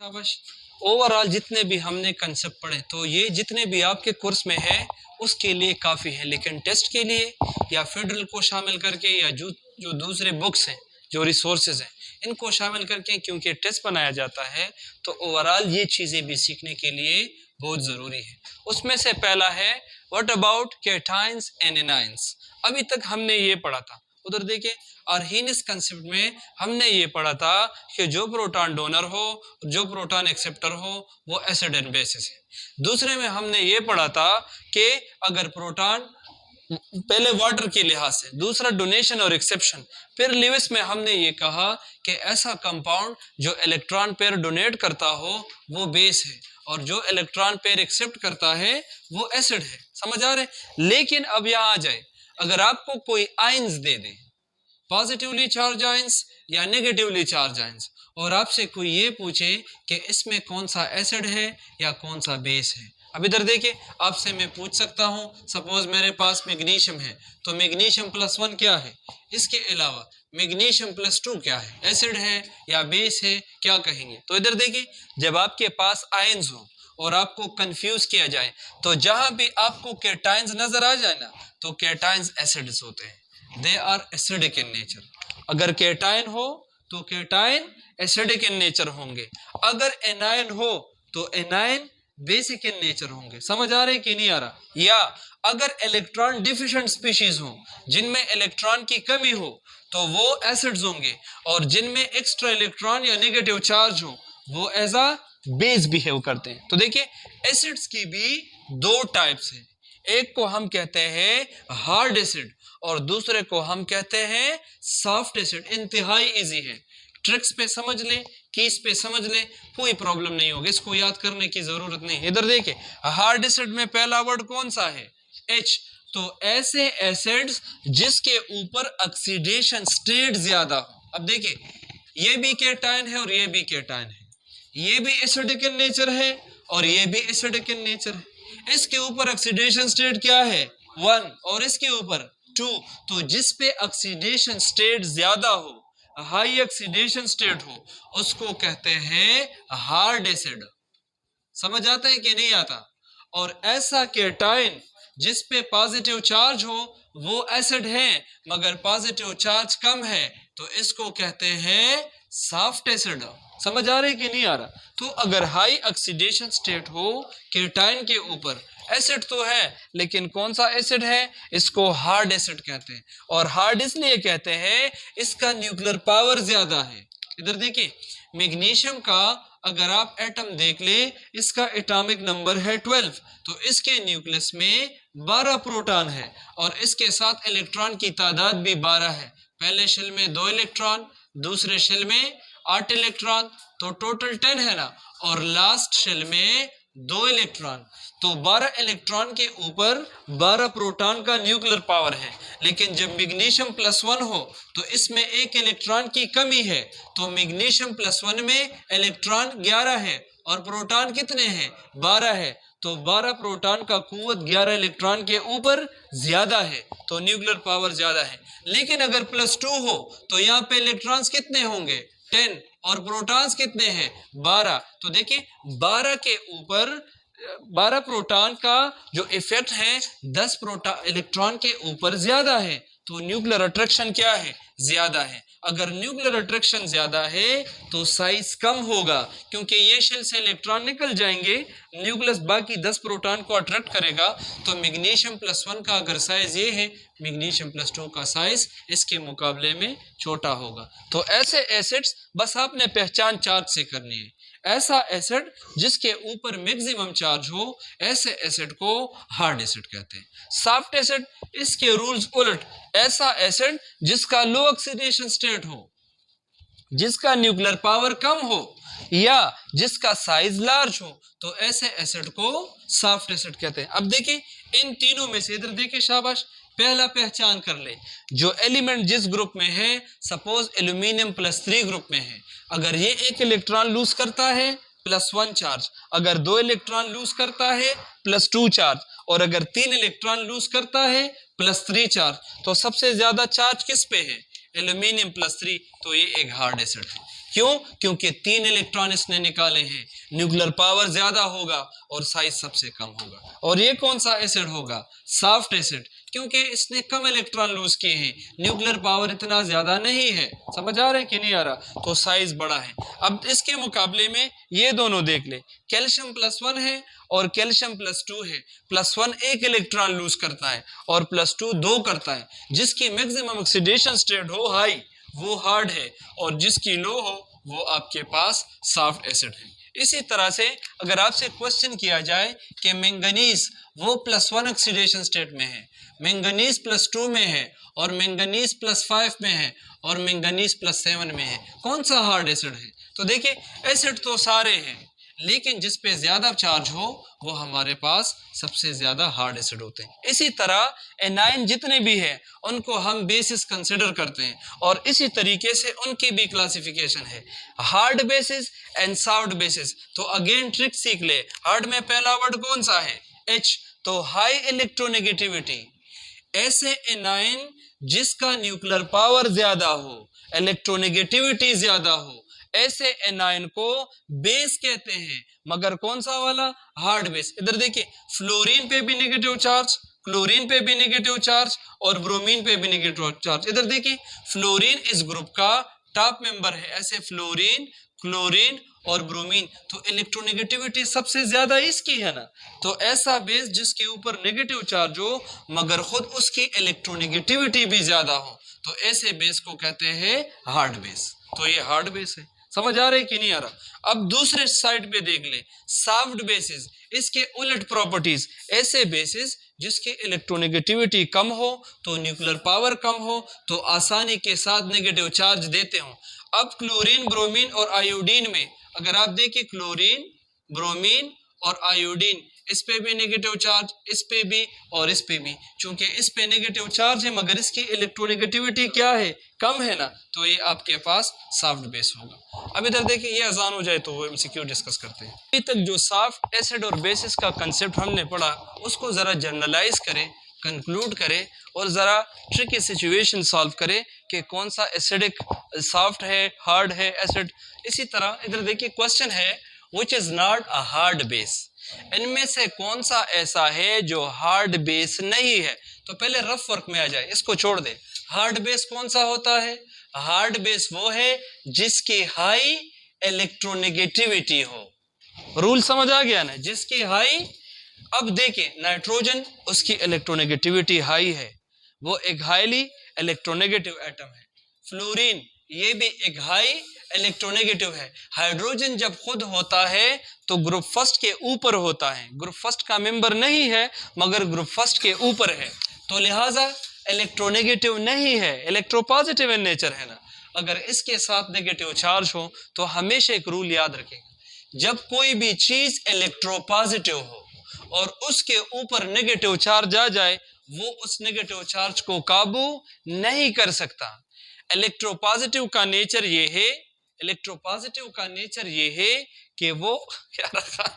शाबाश। ओवरऑल जितने भी हमने कंसेप्ट पढ़े तो ये जितने भी आपके कोर्स में है उसके लिए काफ़ी है, लेकिन टेस्ट के लिए या फेडरल को शामिल करके या जो जो दूसरे बुक्स हैं, जो रिसोर्सेज हैं, इनको शामिल करके क्योंकि टेस्ट बनाया जाता है तो ओवरऑल ये चीज़ें भी सीखने के लिए बहुत ज़रूरी है। उसमें से पहला है what about cations and anions. अभी तक हमने ये पढ़ा था, उधर देखिए आर्हीनियस कंसेप्ट में हमने ये पढ़ा था कि जो प्रोटॉन डोनर हो जो प्रोटॉन एक्सेप्टर हो वो एसिड एंड बेसिस है। दूसरे में हमने ये पढ़ा था कि अगर प्रोटॉन पहले वाटर के लिहाज से, दूसरा डोनेशन और एक्सेप्शन, फिर लिविस में हमने ये कहा कि ऐसा कंपाउंड जो इलेक्ट्रॉन पेयर डोनेट करता हो वो बेस है और जो इलेक्ट्रॉन पेयर एक्सेप्ट करता है वो एसिड है। समझ आ रहे? लेकिन अब यहाँ आ जाए, अगर आपको कोई आयंस दे दे, पॉजिटिवली चार्ज आयंस या नेगेटिवली चार्ज आयंस, और आपसे कोई ये पूछे कि इसमें कौन सा एसिड है या कौन सा बेस है। अब इधर देखिए, आपसे मैं पूछ सकता हूँ, सपोज मेरे पास मैग्नीशियम है तो मैग्नीशियम +1 क्या है, इसके अलावा मैग्नीशियम +2 क्या है, एसिड है या बेस है, क्या कहेंगे? तो इधर देखिए, जब आपके पास आयंस हो और आपको कंफ्यूज किया जाए तो जहां भी आपको कैटायंस नजर आ जाए ना तो कैटायंस एसिड्स होते हैं, they are acidic in nature. अगर कैटायन हो तो कैटायन एसिडिक इन नेचर होंगे, अगर एनायन हो तो एनायन बेसिक इन नेचर होंगे। समझ आ रहे हैं कि नहीं आ रहा? या अगर इलेक्ट्रॉन डिफिशिएंट स्पीशीज हो, जिनमें इलेक्ट्रॉन की कमी हो, तो वो एसिड्स होंगे, और जिनमें एक्स्ट्रा इलेक्ट्रॉन या नेगेटिव चार्ज हो वो एज अ बेस बिहेव करते हैं। तो देखिए, एसिड्स की भी दो टाइप्स हैं, एक को हम कहते हैं हार्ड एसिड और दूसरे को हम कहते हैं सॉफ्ट एसिड। इंतहाई इजी है, ट्रिक्स पे समझ लें, कीज पे समझ लें, कोई प्रॉब्लम नहीं होगी, इसको याद करने की जरूरत नहीं। इधर देखिए, हार्ड एसिड में पहला वर्ड कौन सा है? H। तो ऐसे एसिड्स जिसके ऊपर ऑक्सीडेशन स्टेट ज्यादा हो। अब देखिए, ये भी कैटायन है और ये भी कैटायन है, ये भी एसिडिक इन नेचर है और ये भी एसिडिक इन नेचर है। इसके ऊपर ऑक्सीडेशन स्टेट क्या है? 1, और इसके ऊपर 2। तो जिस पे ऑक्सीडेशन स्टेट ज्यादा हो, हाई ऑक्सीडेशन स्टेट हो, उसको कहते हैं हार्ड एसिड। समझ आता है कि नहीं आता? और ऐसा कैटायन जिस पे पॉजिटिव चार्ज हो वो एसिड है, मगर पॉजिटिव चार्ज कम है, तो इसको कहते हैं सॉफ्ट एसिड। समझ आ रही है कि नहीं आ रहा? तो अगर हाई ऑक्सीडेशन स्टेट हो कैटायन के ऊपर, एसिड तो है लेकिन कौन सा एसिड है, इसको हार्ड एसिड कहते हैं। और हार्ड इसलिए कहते हैं इसका न्यूक्लियर पावर ज्यादा है। इधर देखिए, मैग्नीशियम का अगर आप एटम देख ले, इसका एटॉमिक नंबर है 12, तो इसके न्यूक्लियस में 12 प्रोटॉन है और इसके साथ इलेक्ट्रॉन की तादाद भी 12 है। पहले शेल में 2 इलेक्ट्रॉन, दूसरे शेल में 8 इलेक्ट्रॉन, तो टोटल 10 है ना, और लास्ट शेल में 2 इलेक्ट्रॉन। तो 12 इलेक्ट्रॉन के ऊपर 12 प्रोटॉन का न्यूक्लियर पावर है। लेकिन जब मैग्नीशियम +1 हो तो इसमें 1 इलेक्ट्रॉन की कमी है, तो मैग्नीशियम +1 में इलेक्ट्रॉन 11 है और प्रोटॉन कितने हैं? 12 है। तो 12 प्रोटॉन का कुव्वत 11 इलेक्ट्रॉन के ऊपर ज्यादा है, तो न्यूक्लियर पावर ज्यादा है। लेकिन अगर +2 हो तो यहाँ पे इलेक्ट्रॉन्स कितने होंगे? 10, और प्रोटॉन्स कितने हैं? 12। तो देखिए, 12 के ऊपर 12 प्रोटॉन का जो इफेक्ट है 10 प्रोटॉन इलेक्ट्रॉन के ऊपर ज्यादा है, तो न्यूक्लियर अट्रैक्शन क्या है? ज्यादा है। अगर न्यूक्लियर अट्रैक्शन ज्यादा है तो साइज कम होगा, क्योंकि ये शेल से इलेक्ट्रॉन निकल जाएंगे, न्यूक्लियस बाकी 10 प्रोटॉन को अट्रैक्ट करेगा। तो मैग्नीशियम +1 का अगर साइज ये है, मैग्नीशियम +2 का साइज इसके मुकाबले में छोटा होगा। तो ऐसे एसिड्स बस आपने पहचान चार्ज से करनी है। ऐसा एसिड जिसके ऊपर मैक्सिमम चार्ज हो, ऐसे एसिड को हार्ड एसिड कहते हैं। सॉफ्ट एसिड, इसके रूल्स उलट, ऐसा एसिड जिसका लो ऑक्सीडेशन स्टेट हो, जिसका न्यूक्लियर पावर कम हो या जिसका साइज लार्ज हो, तो ऐसे एसिड को सॉफ्ट एसिड कहते हैं। अब देखिए, इन तीनों में से इधर देखिए, शाबाश, पहला पहचान कर ले, जो एलिमेंट जिस ग्रुप में है, सपोज एल्यूमिनियम +3 ग्रुप में है, अगर ये 1 इलेक्ट्रॉन लूज करता है +1 चार्ज, अगर 2 इलेक्ट्रॉन लूज करता है +2 चार्ज, और अगर 3 इलेक्ट्रॉन लूज करता है +3 चार्ज, तो सबसे ज्यादा चार्ज किस पे है? एल्यूमिनियम +3, तो ये एक हार्ड एसिड है। क्यों? क्योंकि 3 इलेक्ट्रॉन इसने निकाले हैं, न्यूक्लियर पावर ज्यादा होगा और साइज सबसे कम होगा। और ये कौन सा एसिड होगा? सॉफ्ट एसिड, क्योंकि इसने कम इलेक्ट्रॉन लूज किए हैं, न्यूक्लियर पावर इतना ज्यादा नहीं है। समझ आ रहा है कि नहीं आ रहा? तो साइज बड़ा है। अब इसके मुकाबले में ये दोनों देख ले, कैल्शियम +1 है और कैल्शियम +2 है। +1 1 इलेक्ट्रॉन लूज करता है और +2 2 करता है। जिसकी मैक्सिमम ऑक्सीडेशन स्टेट हो हाई वो हार्ड है और जिसकी लो हो वो आपके पास सॉफ्ट एसिड है। इसी तरह से अगर आपसे क्वेश्चन किया जाए कि मैंगनीज वो +1 ऑक्सीडेशन स्टेट में है, मैंगनीज +2 में है और मैंगनीज +5 में है और मैंगनीज +7 में है, कौन सा हार्ड एसिड है? तो देखिए एसिड तो सारे हैं, लेकिन जिस पे ज्यादा चार्ज हो वो हमारे पास सबसे ज्यादा हार्ड एसिड होते हैं। इसी तरह एनाइन जितने भी हैं उनको हम बेसिस कंसिडर करते हैं और इसी तरीके से उनकी भी क्लासिफिकेशन है, hard basis and soft basis. तो अगेन ट्रिक सीख ले, हार्ड में पहला वर्ड कौन सा है? H, तो हाई इलेक्ट्रोनेगेटिविटी। ऐसे एनाइन जिसका न्यूक्लियर पावर ज्यादा हो, इलेक्ट्रोनेगेटिविटी ज्यादा हो, ऐसे एनाइन को बेस कहते हैं, मगर कौन सा वाला? Hard base. इधर देखिए, फ्लोरीन पे भी नेगेटिव चार्ज, क्लोरीन पे भी नेगेटिव चार्ज और ब्रोमीन पे भी नेगेटिव चार्ज। इधर देखिए, फ्लोरीन इस ग्रुप का टॉप मेंबर है, ऐसे फ्लोरीन, क्लोरीन और ब्रोमीन, तो इलेक्ट्रोनेगेटिविटी सबसे ज्यादा इसकी है ना। तो ऐसा बेस जिसके ऊपर नेगेटिव चार्ज हो मगर खुद उसकी इलेक्ट्रोनेगेटिविटी भी ज्यादा हो, तो ऐसे बेस को कहते हैं हार्ड बेस। तो ये हार्ड बेस है। समझ आ रहा है कि नहीं आ रहा? अब दूसरे साइड पे देख ले, सॉफ्ट बेसिस, इसके उलट प्रॉपर्टीज। ऐसे बेसिस जिसकी इलेक्ट्रोनेगेटिविटी कम हो, तो न्यूक्लियर पावर कम हो, तो आसानी के साथ नेगेटिव चार्ज देते हो। अब क्लोरीन, ब्रोमीन और आयोडीन में अगर आप देखिए, क्लोरीन, ब्रोमीन और आयोडीन, इस पे भी नेगेटिव चार्ज, इस पे भी और इस पे भी, चूंकि इस पे नेगेटिव चार्ज है मगर इसकी इलेक्ट्रोनेगेटिविटी क्या है? कम है ना, तो ये आपके पास सॉफ्ट बेस होगा। अब इधर देखिए, ये आसान हो जाए तो वो एमसीक्यू डिस्कस करते हैं। अभी तक जो सॉफ्ट एसिड और बेसिस का कंसेप्ट हमने पढ़ा उसको जरा जनरलाइज करें, कंक्लूड करें और ज़रा ट्रिकी सिचुएशन सॉल्व करें कि कौन सा एसिडिक सॉफ्ट है, हार्ड है एसिड। इसी तरह इधर देखिए, क्वेश्चन है which is not a hard base, इनमें से कौन सा ऐसा है जो हार्ड बेस नहीं है? तो पहले रफ वर्क में आ जाए, इसको छोड़ दे। हार्ड बेस कौन सा होता है? हार्ड बेस वो है जिसकी हाई इलेक्ट्रोनेगेटिविटी हो। रूल समझ आ गया ना, जिसकी हाई। अब देखिए, नाइट्रोजन उसकी इलेक्ट्रोनेगेटिविटी हाई है, वो एक हाईली इलेक्ट्रोनेगेटिव एटम है। फ्लोरीन ये भी एक हाई इलेक्ट्रोनेगेटिव है। हाइड्रोजन जब खुद होता है तो ग्रुप फर्स्ट के ऊपर होता है, ग्रुप फर्स्ट का मेंबर नहीं है मगर ग्रुप फर्स्ट के ऊपर है, तो लिहाजा इलेक्ट्रोनेगेटिव नहीं है, इलेक्ट्रोपॉजिटिव इन नेचर है ना। अगर इसके साथ नेगेटिव चार्ज हो तो हमेशा एक रूल याद रखेगा, जब कोई भी चीज इलेक्ट्रोपॉजिटिव हो और उसके ऊपर नेगेटिव चार्ज आ जाए, वो उस नेगेटिव चार्ज को काबू नहीं कर सकता। इलेक्ट्रोपॉजिटिव का नेचर ये है, इलेक्ट्रोपॉजिटिव का नेचर ये है कि वो क्या रखा